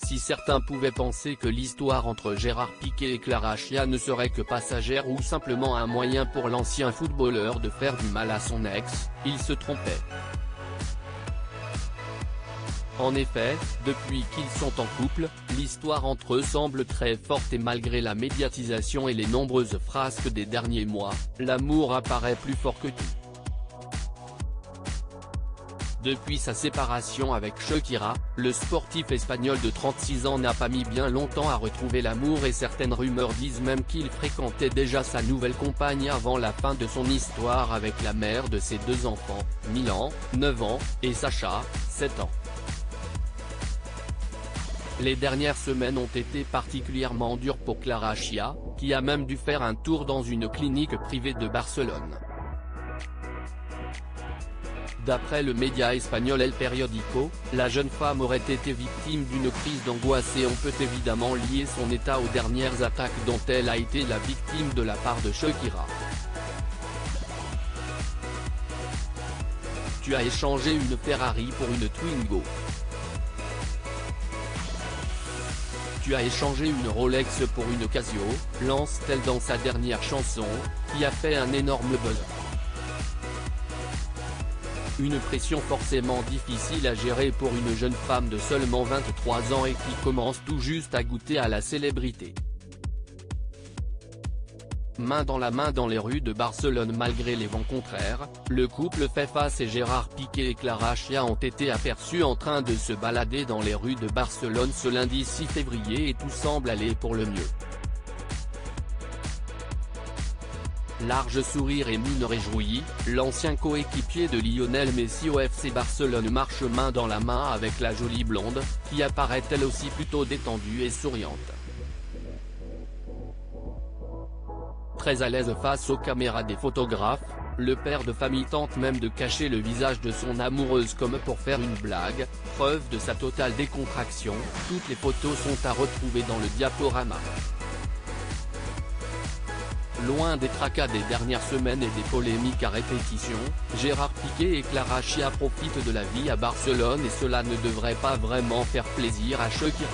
si certains pouvaient penser que l'histoire entre Gérard Piqué et Clara Chia ne serait que passagère ou simplement un moyen pour l'ancien footballeur de faire du mal à son ex, ils se trompaient. En effet, depuis qu'ils sont en couple, l'histoire entre eux semble très forte et malgré la médiatisation et les nombreuses frasques des derniers mois, l'amour apparaît plus fort que tout. Depuis sa séparation avec Shakira, le sportif espagnol de 36 ans n'a pas mis bien longtemps à retrouver l'amour et certaines rumeurs disent même qu'il fréquentait déjà sa nouvelle compagne avant la fin de son histoire avec la mère de ses deux enfants, Milan, 9 ans, et Sacha, 7 ans. Les dernières semaines ont été particulièrement dures pour Clara Chia, qui a même dû faire un tour dans une clinique privée de Barcelone. D'après le média espagnol El Periódico, la jeune femme aurait été victime d'une crise d'angoisse et on peut évidemment lier son état aux dernières attaques dont elle a été la victime de la part de Shakira. Tu as échangé une Ferrari pour une Twingo. Tu as échangé une Rolex pour une Casio, lance-t-elle dans sa dernière chanson, qui a fait un énorme buzz. Une pression forcément difficile à gérer pour une jeune femme de seulement 23 ans et qui commence tout juste à goûter à la célébrité. Main dans la main dans les rues de Barcelone malgré les vents contraires, le couple fait face et Gérard Piqué et Clara Chia ont été aperçus en train de se balader dans les rues de Barcelone ce lundi 6 février et tout semble aller pour le mieux. Large sourire et mine réjouie, l'ancien coéquipier de Lionel Messi au FC Barcelone marche main dans la main avec la jolie blonde, qui apparaît elle aussi plutôt détendue et souriante. Très à l'aise face aux caméras des photographes, le père de famille tente même de cacher le visage de son amoureuse comme pour faire une blague, preuve de sa totale décontraction. Toutes les photos sont à retrouver dans le diaporama. Loin des tracas des dernières semaines et des polémiques à répétition, Gérard Piqué et Clara Chia profitent de la vie à Barcelone et cela ne devrait pas vraiment faire plaisir à Shakira.